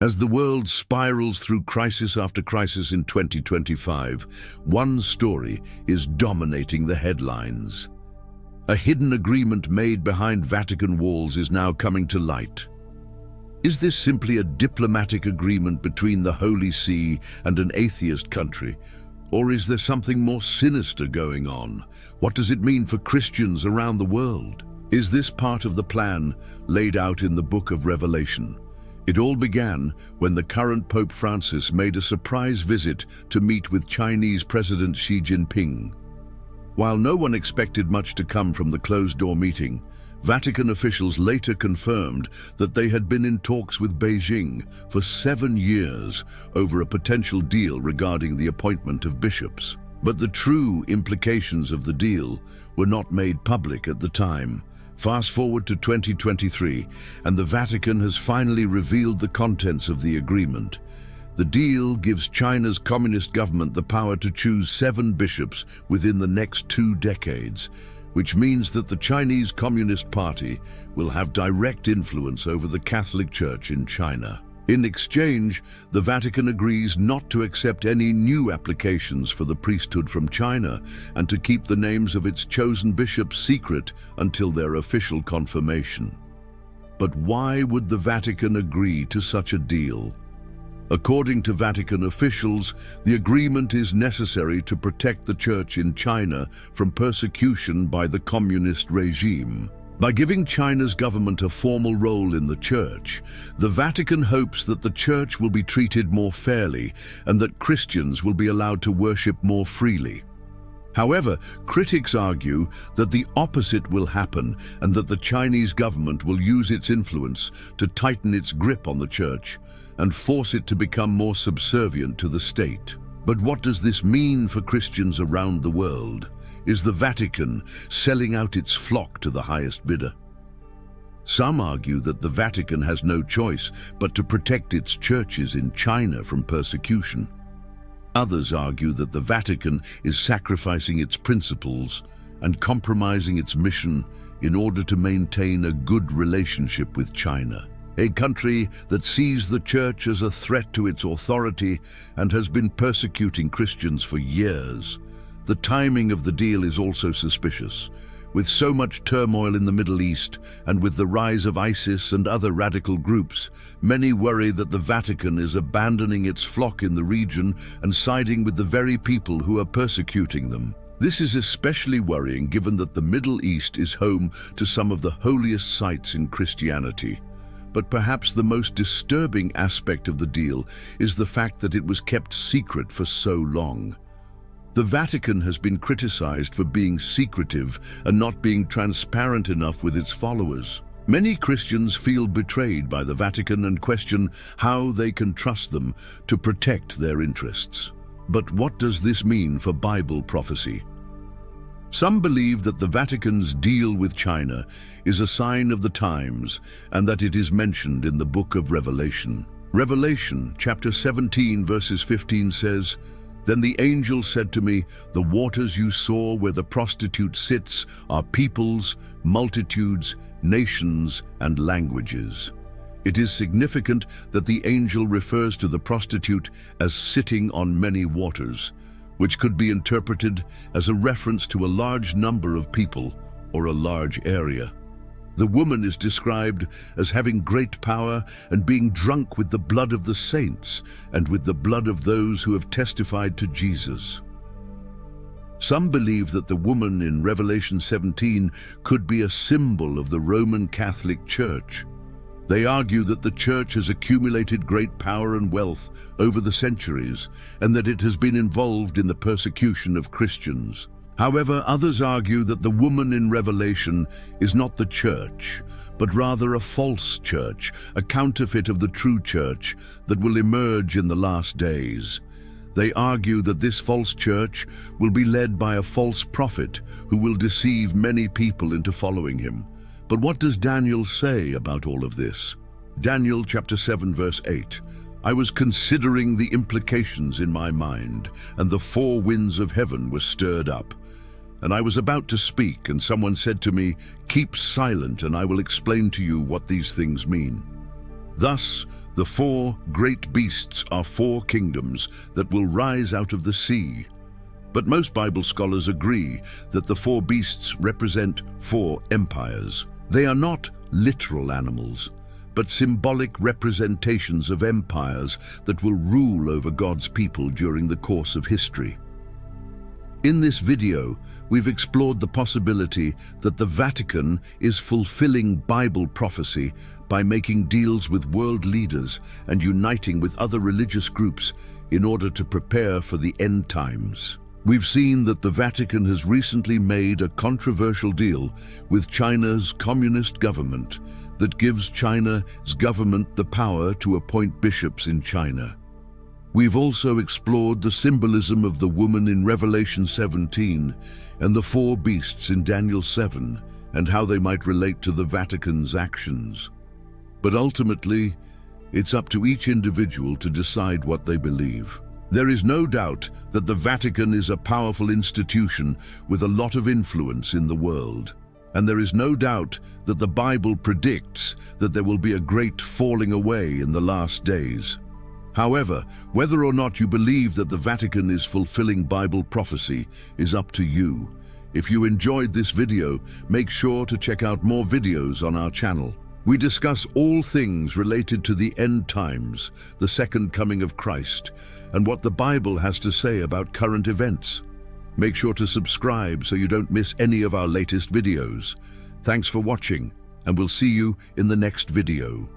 As the world spirals through crisis after crisis in 2025, one story is dominating the headlines. A hidden agreement made behind Vatican walls is now coming to light. Is this simply a diplomatic agreement between the Holy See and an atheist country? Or is there something more sinister going on? What does it mean for Christians around the world? Is this part of the plan laid out in the book of Revelation? It all began when the current Pope Francis made a surprise visit to meet with Chinese President Xi Jinping. While no one expected much to come from the closed-door meeting, Vatican officials later confirmed that they had been in talks with Beijing for 7 years over a potential deal regarding the appointment of bishops. But the true implications of the deal were not made public at the time. Fast forward to 2023, and the Vatican has finally revealed the contents of the agreement. The deal gives China's communist government the power to choose 7 bishops within the next 2 decades, which means that the Chinese Communist Party will have direct influence over the Catholic Church in China. In exchange, the Vatican agrees not to accept any new applications for the priesthood from China and to keep the names of its chosen bishops secret until their official confirmation. But why would the Vatican agree to such a deal? According to Vatican officials, the agreement is necessary to protect the Church in China from persecution by the communist regime. By giving China's government a formal role in the Church, the Vatican hopes that the Church will be treated more fairly and that Christians will be allowed to worship more freely. However, critics argue that the opposite will happen and that the Chinese government will use its influence to tighten its grip on the Church and force it to become more subservient to the state. But what does this mean for Christians around the world? Is the Vatican selling out its flock to the highest bidder? Some argue that the Vatican has no choice but to protect its churches in China from persecution. Others argue that the Vatican is sacrificing its principles and compromising its mission in order to maintain a good relationship with China, a country that sees the Church as a threat to its authority and has been persecuting Christians for years. The timing of the deal is also suspicious. With so much turmoil in the Middle East and with the rise of ISIS and other radical groups, many worry that the Vatican is abandoning its flock in the region and siding with the very people who are persecuting them. This is especially worrying given that the Middle East is home to some of the holiest sites in Christianity. But perhaps the most disturbing aspect of the deal is the fact that it was kept secret for so long. The Vatican has been criticized for being secretive and not being transparent enough with its followers. Many Christians feel betrayed by the Vatican and question how they can trust them to protect their interests. But what does this mean for Bible prophecy? Some believe that the Vatican's deal with China is a sign of the times and that it is mentioned in the book of Revelation. Revelation chapter 17 verses 15 says, "Then the angel said to me, the waters you saw where the prostitute sits are peoples, multitudes, nations, and languages." It is significant that the angel refers to the prostitute as sitting on many waters, which could be interpreted as a reference to a large number of people or a large area. The woman is described as having great power and being drunk with the blood of the saints and with the blood of those who have testified to Jesus. Some believe that the woman in Revelation 17 could be a symbol of the Roman Catholic Church. They argue that the Church has accumulated great power and wealth over the centuries and that it has been involved in the persecution of Christians. However, others argue that the woman in Revelation is not the Church, but rather a false church, a counterfeit of the true Church that will emerge in the last days. They argue that this false church will be led by a false prophet who will deceive many people into following him. But what does Daniel say about all of this? Daniel chapter 7 verse 8. "I was considering the implications in my mind, and the 4 winds of heaven were stirred up. And I was about to speak, and someone said to me, 'Keep silent, and I will explain to you what these things mean.' Thus, The four great beasts are four kingdoms that will rise out of the sea. But most Bible scholars agree that the four beasts represent four empires. They are not literal animals, but symbolic representations of empires that will rule over God's people during the course of history. In this video, we've explored the possibility that the Vatican is fulfilling Bible prophecy by making deals with world leaders and uniting with other religious groups in order to prepare for the end times. We've seen that the Vatican has recently made a controversial deal with China's communist government that gives China's government the power to appoint bishops in China. We've also explored the symbolism of the woman in Revelation 17 and the four beasts in Daniel 7 and how they might relate to the Vatican's actions. But ultimately, it's up to each individual to decide what they believe. There is no doubt that the Vatican is a powerful institution with a lot of influence in the world. And there is no doubt that the Bible predicts that there will be a great falling away in the last days. However, whether or not you believe that the Vatican is fulfilling Bible prophecy is up to you. If you enjoyed this video, make sure to check out more videos on our channel. We discuss all things related to the end times, the second coming of Christ, and what the Bible has to say about current events. Make sure to subscribe so you don't miss any of our latest videos. Thanks for watching, and we'll see you in the next video.